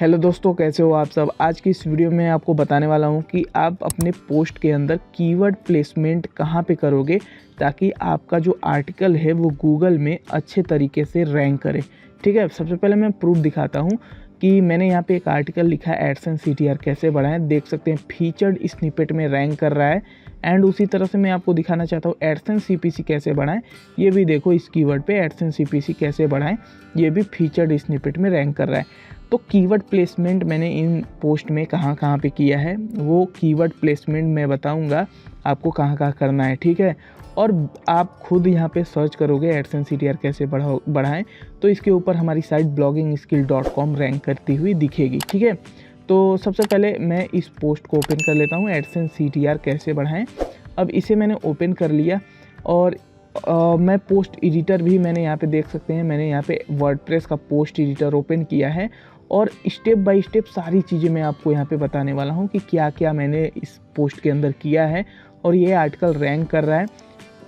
Hello दोस्तों, कैसे हो आप सब। आज की इस वीडियो में आपको बताने वाला हूं कि आप अपने पोस्ट के अंदर कीवर्ड प्लेसमेंट कहां पे करोगे ताकि आपका जो आर्टिकल है वो गूगल में अच्छे तरीके से रैंक करे। ठीक है, सबसे पहले मैं प्रूफ दिखाता हूं कि मैंने यहां पे एक आर्टिकल लिखा है एडसेंस CTR कैसे बढ़ाएं। देख सकते हैं फीचर्ड स्निपेट में रैंक कर रहा है। एंड उसी तरह से मैं आपको दिखाना चाहता हूँ एडसेंस CPC कैसे बढ़ाएं। ये भी देखो, इस कीवर्ड पे एडसेंस CPC कैसे बढ़ाएं, ये भी फीचर्ड स्निपेट में रैंक कर रहा है। तो कीवर्ड प्लेसमेंट मैंने इन पोस्ट में कहाँ कहाँ पे किया है, वो कीवर्ड प्लेसमेंट मैं बताऊंगा आपको कहाँ कहाँ करना है। ठीक है, और आप खुद यहाँ पे सर्च करोगे एडसेंस CTR कैसे बढ़ाएं तो इसके ऊपर हमारी साइट bloggingskill.com रैंक करती हुई दिखेगी। ठीक है, तो सबसे पहले मैं इस पोस्ट को ओपन कर लेता हूँ, एडसेंस CTR कैसे बढ़ाएं। अब इसे मैंने ओपन कर लिया और मैं पोस्ट एडिटर भी मैंने यहाँ पे देख सकते हैं, मैंने यहाँ पे वर्डप्रेस का पोस्ट एडिटर ओपन किया है और स्टेप बाय स्टेप सारी चीज़ें मैं आपको यहाँ पे बताने वाला हूँ कि क्या क्या मैंने इस पोस्ट के अंदर किया है और ये आर्टिकल रैंक कर रहा है।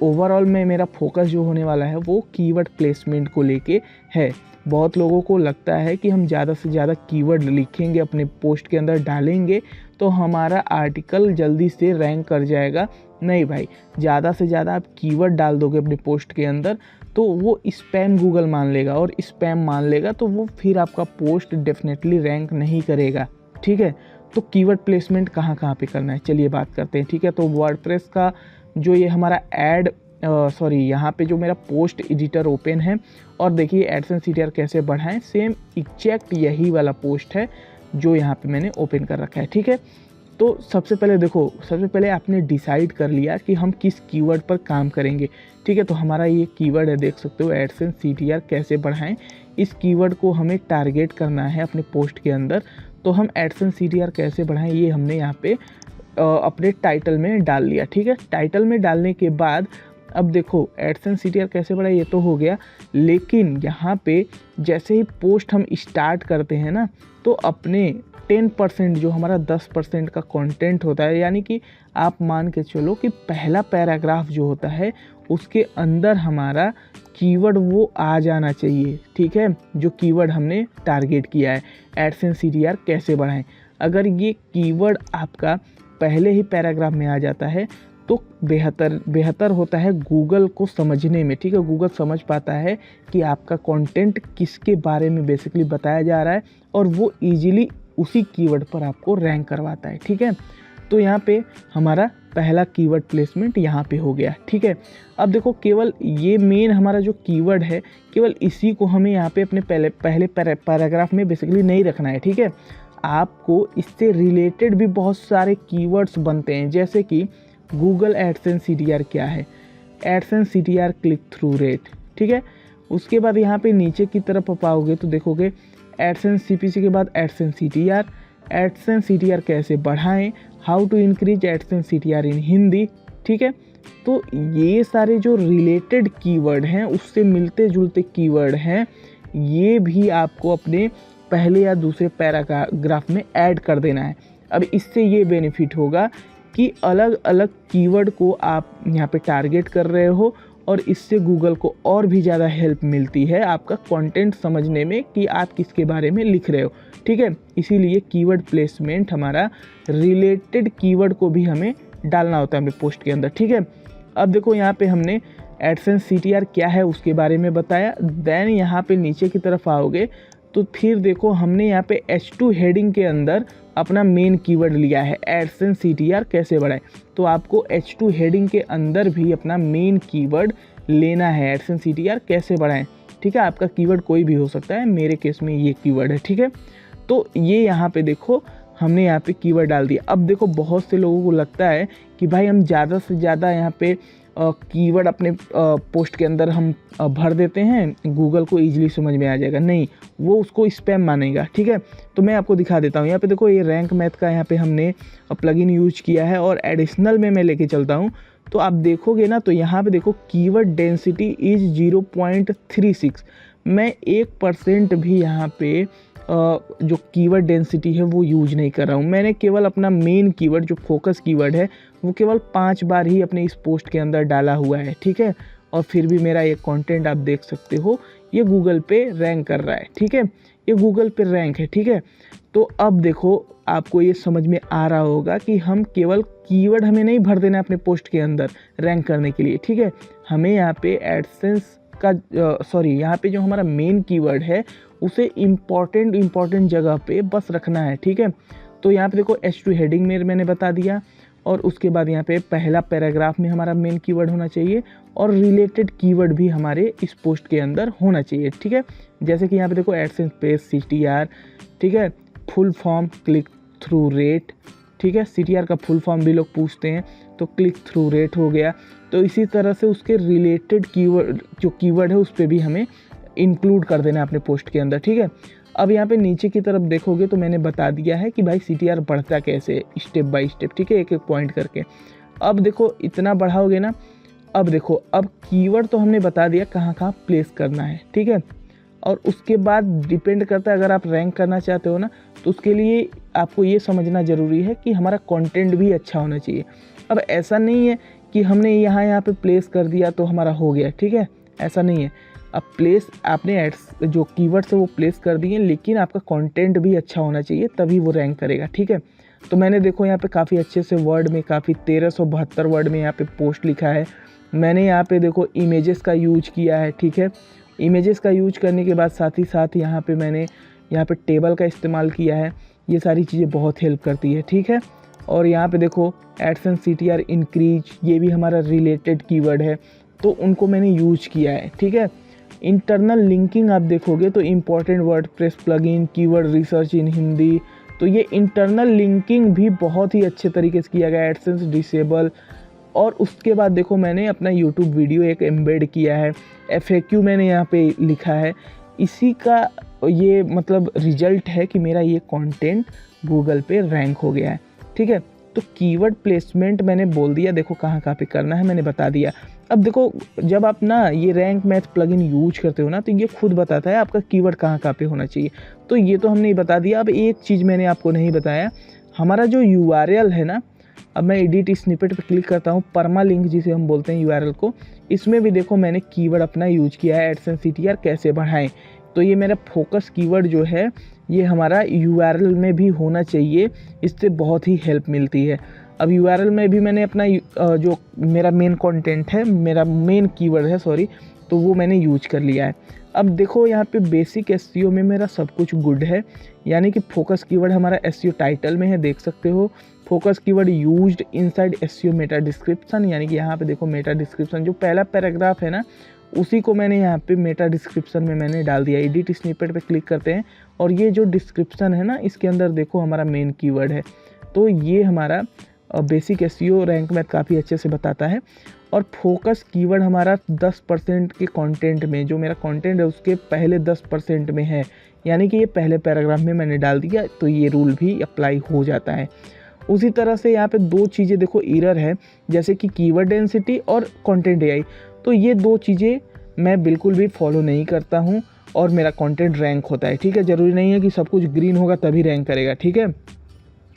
ओवरऑल में मेरा फोकस जो होने वाला है वो कीवर्ड प्लेसमेंट को लेके है। बहुत लोगों को लगता है कि हम ज़्यादा से ज़्यादा कीवर्ड लिखेंगे, अपने पोस्ट के अंदर डालेंगे तो हमारा आर्टिकल जल्दी से रैंक कर जाएगा। नहीं भाई, ज़्यादा से ज़्यादा आप कीवर्ड डाल दोगे अपने पोस्ट के अंदर तो वो स्पैम गूगल मान लेगा, और स्पैम मान लेगा तो वो फिर आपका पोस्ट डेफिनेटली रैंक नहीं करेगा। ठीक है, तो कीवर्ड प्लेसमेंट कहाँ कहाँ पे करना है चलिए बात करते हैं। ठीक है, तो वर्डप्रेस का जो ये हमारा यहाँ पे जो मेरा पोस्ट एडिटर ओपन है और देखिए एडसेंस CTR कैसे बढ़ाएं, सेम एग्जैक्ट यही वाला पोस्ट है जो यहाँ पे मैंने ओपन कर रखा है। ठीक है, तो सबसे पहले देखो, सबसे पहले आपने डिसाइड कर लिया कि हम किस कीवर्ड पर काम करेंगे। ठीक है, तो हमारा ये कीवर्ड है, देख सकते हो एडसेंस CTR कैसे बढ़ाएं। इस कीवर्ड को हमें टारगेट करना है अपने पोस्ट के अंदर। तो हम एडसेंस CTR कैसे बढ़ाएं ये हमने यहाँ पे अपने टाइटल में डाल लिया। ठीक है, टाइटल में डालने के बाद अब देखो एडसेंस CTR कैसे बढ़ाएं ये तो हो गया, लेकिन यहाँ पे जैसे ही पोस्ट हम स्टार्ट करते हैं ना तो अपने 10% जो हमारा 10% का कंटेंट होता है, यानी कि आप मान के चलो कि पहला पैराग्राफ जो होता है उसके अंदर हमारा कीवर्ड वो आ जाना चाहिए। ठीक है, जो कीवर्ड हमने टारगेट किया है एडसेंस CTR कैसे बढ़ाएं, अगर ये कीवर्ड आपका पहले ही पैराग्राफ में आ जाता है तो बेहतर होता है गूगल को समझने में। ठीक है, गूगल समझ पाता है कि आपका कंटेंट किसके बारे में बेसिकली बताया जा रहा है और वो इजीली उसी कीवर्ड पर आपको रैंक करवाता है। ठीक है, तो यहाँ पे हमारा पहला कीवर्ड प्लेसमेंट यहाँ पे हो गया। ठीक है, अब देखो केवल ये मेन हमारा जो कीवर्ड है केवल इसी को हमें यहाँ पे अपने पहले पैराग्राफ में बेसिकली नहीं रखना है। ठीक है, आपको इससे रिलेटेड भी बहुत सारे कीवर्ड्स बनते हैं, जैसे कि गूगल एडसेंस CTR क्या है, AdSense CTR click through rate. ठीक है, उसके बाद यहाँ पे नीचे की तरफ आप आओगे तो देखोगे एडसेंस CPC के बाद एडसेंस CTR कैसे बढ़ाएं, how to increase AdSense CTR in Hindi. ठीक है, तो ये सारे जो रिलेटेड कीवर्ड हैं उससे मिलते जुलते कीवर्ड हैं, ये भी आपको अपने पहले या दूसरे पैराग्राफ में ऐड कर देना है। अब इससे ये बेनिफिट होगा कि अलग अलग कीवर्ड को आप यहाँ पे टारगेट कर रहे हो और इससे गूगल को और भी ज़्यादा हेल्प मिलती है आपका कंटेंट समझने में कि आप किसके बारे में लिख रहे हो। ठीक है, इसीलिए कीवर्ड प्लेसमेंट हमारा रिलेटेड कीवर्ड को भी हमें डालना होता है अपने पोस्ट के अंदर। ठीक है, अब देखो यहाँ पे हमने एडसेंस CTR क्या है उसके बारे में बताया। देन यहाँ पे नीचे की तरफ आओगे तो फिर देखो हमने यहाँ पे H2 हेडिंग के अंदर अपना मेन कीवर्ड लिया है एडसेंस CTR कैसे बढ़ाएं। तो आपको H2 हेडिंग के अंदर भी अपना मेन कीवर्ड लेना है एडसेंस CTR कैसे बढ़ाएं। ठीक है, आपका कीवर्ड कोई भी हो सकता है, मेरे केस में ये कीवर्ड है। ठीक है, तो ये यहाँ पे देखो हमने यहाँ पे कीवर्ड डाल दिया। अब देखो बहुत से लोगों को लगता है कि भाई हम ज़्यादा से ज़्यादा यहाँ पे कीवर्ड अपने पोस्ट के अंदर हम भर देते हैं, गूगल को ईजिली समझ में आ जाएगा। नहीं, वो उसको स्पैम मानेगा। ठीक है, तो मैं आपको दिखा देता हूँ। यहाँ पे देखो ये रैंक मैथ का यहाँ पे हमने प्लगइन यूज किया है और एडिशनल में मैं लेके चलता हूँ तो आप देखोगे ना तो यहाँ पे देखो कीवर्ड डेंसिटी इज 0.36। मैं 1% भी यहाँ पे जो कीवर्ड डेंसिटी है वो यूज नहीं कर रहा हूँ। मैंने केवल अपना मेन कीवर्ड जो फोकस कीवर्ड है वो केवल 5 बार ही अपने इस पोस्ट के अंदर डाला हुआ है। ठीक है, और फिर भी मेरा ये कंटेंट आप देख सकते हो ये गूगल पे रैंक कर रहा है। ठीक है, ये गूगल पे रैंक है, ठीक है। तो अब देखो आपको ये समझ में आ रहा होगा कि हम केवल कीवर्ड हमें नहीं भर देना है अपने पोस्ट के अंदर रैंक करने के लिए, ठीक है। हमें यहाँ पे एडसेंस का यहाँ पे जो हमारा मेन कीवर्ड है उसे इम्पॉर्टेंट जगह पे बस रखना है, ठीक है। तो यहाँ पे देखो H2 हेडिंग में मैंने बता दिया, और उसके बाद यहाँ पे पहला पैराग्राफ में हमारा मेन कीवर्ड होना चाहिए, और रिलेटेड कीवर्ड भी हमारे इस पोस्ट के अंदर होना चाहिए, ठीक है। जैसे कि यहाँ पे देखो एडसेंस पेज CTR, ठीक है, full form click through rate, ठीक है। CTR का फुल फॉर्म भी लोग पूछते हैं, तो क्लिक थ्रू रेट हो गया। तो इसी तरह से उसके रिलेटेड कीवर्ड जो कीवर्ड है उस पर भी हमें इंक्लूड कर देना है अपने पोस्ट के अंदर, ठीक है। अब यहाँ पे नीचे की तरफ देखोगे तो मैंने बता दिया है कि भाई CTR बढ़ता कैसे, स्टेप बाय स्टेप, ठीक है, एक एक पॉइंट करके। अब देखो इतना बढ़ाओगे ना, अब देखो अब कीवर्ड तो हमने बता दिया कहाँ कहाँ प्लेस करना है, ठीक है। और उसके बाद डिपेंड करता है, अगर आप रैंक करना चाहते हो ना तो उसके लिए आपको ये समझना ज़रूरी है कि हमारा कंटेंट भी अच्छा होना चाहिए। अब ऐसा नहीं है कि हमने यहाँ पे प्लेस कर दिया तो हमारा हो गया, ठीक है, ऐसा नहीं है। अब प्लेस आपने एड्स जो कीवर्ड्स है वो प्लेस कर दिए, लेकिन आपका कंटेंट भी अच्छा होना चाहिए, तभी वो रैंक करेगा, ठीक है। तो मैंने देखो यहाँ पे काफ़ी अच्छे से वर्ड में, काफ़ी 1372 वर्ड में यहाँ पे पोस्ट लिखा है। मैंने यहाँ पे देखो इमेजेस का यूज किया है, ठीक है। इमेजेस का यूज करने के बाद साथ ही साथ यहाँ पे मैंने यहाँ पे टेबल का इस्तेमाल किया है। ये सारी चीज़ें बहुत हेल्प करती है, ठीक है। और यहाँ पे देखो एडसेंस CTR इंक्रीज, ये भी हमारा रिलेटेड कीवर्ड है, तो उनको मैंने यूज किया है, ठीक है। इंटरनल लिंकिंग आप देखोगे तो important WordPress plugin, keyword research इन हिंदी, तो ये इंटरनल लिंकिंग भी बहुत ही अच्छे तरीके से किया गया, एडसेंस डिसेबल। और उसके बाद देखो मैंने अपना YouTube वीडियो एक एम्बेड किया है, FAQ मैंने यहाँ पे लिखा है। इसी का ये मतलब रिजल्ट है कि मेरा ये कंटेंट गूगल पे रैंक हो गया है, ठीक है। तो कीवर्ड प्लेसमेंट मैंने बोल दिया, देखो कहाँ कहाँ पे करना है मैंने बता दिया। अब देखो जब आप ना ये रैंक मैथ प्लगइन यूज करते हो ना तो ये खुद बताता है आपका कीवर्ड कहाँ कहाँ पे होना चाहिए। तो ये तो हमने बता दिया। अब एक चीज़ मैंने आपको नहीं बताया, हमारा जो URL है ना, अब मैं एडिट स्निपेट पे क्लिक करता हूँ, परमा लिंक जिसे हम बोलते हैं URL को, इसमें भी देखो मैंने कीवर्ड अपना यूज किया है, एडसेंस CTR कैसे बढ़ाएं। तो ये मेरा फोकस कीवर्ड जो है ये हमारा URL में भी होना चाहिए, इससे बहुत ही हेल्प मिलती है। अब URL में भी मैंने अपना जो मेरा मेन कंटेंट है, मेरा मेन कीवर्ड है सॉरी, तो वो मैंने यूज कर लिया है। अब देखो यहाँ पे बेसिक SEO में मेरा सब कुछ गुड है, यानी कि फोकस कीवर्ड हमारा SEO टाइटल में है, देख सकते हो। Focus keyword used inside SEO Meta description, यानी कि यहाँ पे देखो मेटा डिस्क्रिप्शन जो पहला पैराग्राफ है ना, उसी को मैंने यहाँ पे मेटा डिस्क्रिप्शन में मैंने डाल दिया। एडिट स्निपेट पे क्लिक करते हैं और ये जो डिस्क्रिप्शन है ना, इसके अंदर देखो हमारा मेन कीवर्ड है। तो ये हमारा बेसिक SEO रैंक मैथ काफ़ी अच्छे से बताता है। और फोकस कीवर्ड हमारा 10% के कंटेंट में, जो मेरा कंटेंट है उसके पहले 10% में है, यानी कि ये पहले पैराग्राफ में मैंने डाल दिया, तो ये रूल भी अप्लाई हो जाता है। उसी तरह से यहाँ पे दो चीज़ें देखो एरर है, जैसे कि कीवर्ड डेंसिटी और कंटेंट AI, तो ये दो चीज़ें मैं बिल्कुल भी फॉलो नहीं करता हूँ और मेरा कंटेंट रैंक होता है, ठीक है। ज़रूरी नहीं है कि सब कुछ ग्रीन होगा तभी रैंक करेगा, ठीक है।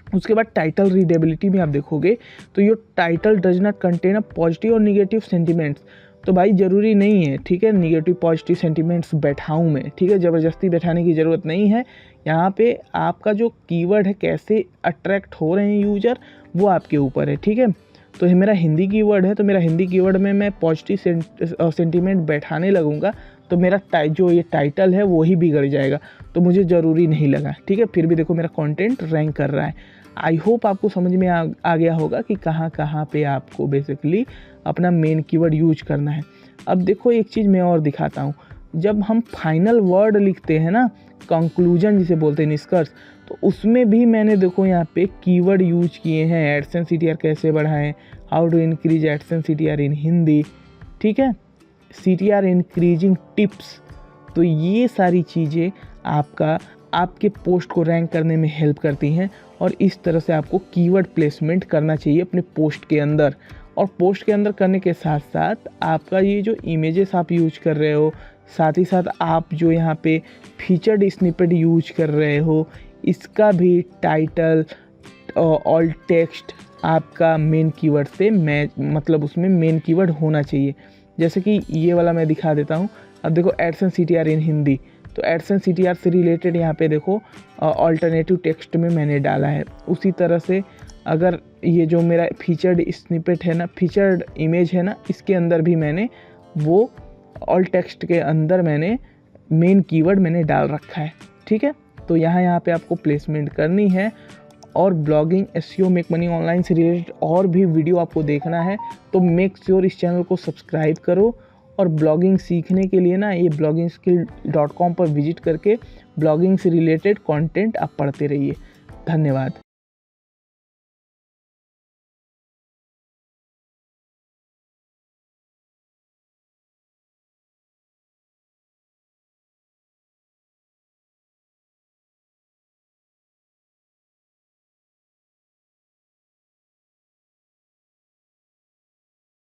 उसके बाद टाइटल रीडेबिलिटी में आप देखोगे तो ये title does not contain a positive और निगेटिव सेंटिमेंट्स, तो भाई ज़रूरी नहीं है, ठीक है, निगेटिव पॉजिटिव सेंटिमेंट्स बैठाऊँ मैं, ठीक है, ज़बरदस्ती बैठाने की ज़रूरत नहीं है। यहाँ पे आपका जो कीवर्ड है कैसे अट्रैक्ट हो रहे हैं यूज़र, वो आपके ऊपर है, ठीक है। तो ये मेरा हिंदी कीवर्ड है, तो मेरा हिंदी कीवर्ड में मैं पॉजिटिव सेंटिमेंट बैठाने लगूँगा तो मेरा जो ये टाइटल है वो ही बिगड़ जाएगा, तो मुझे ज़रूरी नहीं लगा, ठीक है। फिर भी देखो मेरा कंटेंट रैंक कर रहा है। आई होप आपको समझ में आ गया होगा कि कहाँ कहाँ पे आपको बेसिकली अपना मेन कीवर्ड यूज करना है। अब देखो एक चीज़ मैं और दिखाता हूँ, जब हम फाइनल वर्ड लिखते हैं ना, कंक्लूजन जिसे बोलते हैं, निष्कर्ष, तो उसमें भी मैंने देखो यहाँ पे कीवर्ड यूज किए हैं। एडसेंस CTR कैसे बढ़ाएं, how to increase AdSense CTR in Hindi, ठीक है, CTR इंक्रीजिंग टिप्स। तो ये सारी चीज़ें आपके पोस्ट को रैंक करने में हेल्प करती हैं, और इस तरह से आपको कीवर्ड प्लेसमेंट करना चाहिए अपने पोस्ट के अंदर। और पोस्ट के अंदर करने के साथ साथ आपका ये जो इमेजेस आप यूज कर रहे हो, साथ ही साथ आप जो यहाँ पे फीचर्ड स्निपेट यूज कर रहे हो, इसका भी टाइटल ऑल टेक्स्ट आपका मेन कीवर्ड से मतलब उसमें मेन कीवर्ड होना चाहिए। जैसे कि ये वाला मैं दिखा देता हूँ। अब देखो एडसेंस CTR इन हिंदी, तो एडसेंस CTR से रिलेटेड यहाँ पे देखो ऑल्टरनेटिव टेक्स्ट में मैंने डाला है। उसी तरह से अगर ये जो मेरा फीचर्ड स्निपेट है ना, फीचर्ड इमेज है ना, इसके अंदर भी मैंने वो ऑल टेक्स्ट के अंदर मैंने मेन कीवर्ड मैंने डाल रखा है। ठीक है, तो यहाँ पे आपको प्लेसमेंट करनी है। और blogging, SEO, make money online से रिलेटेड और भी वीडियो आपको देखना है तो मेक श्योर इस चैनल को सब्सक्राइब करो। और ब्लॉगिंग सीखने के लिए ना ये bloggingskill.com पर विजिट करके ब्लॉगिंग से रिलेटेड कंटेंट आप पढ़ते रहिए। धन्यवाद।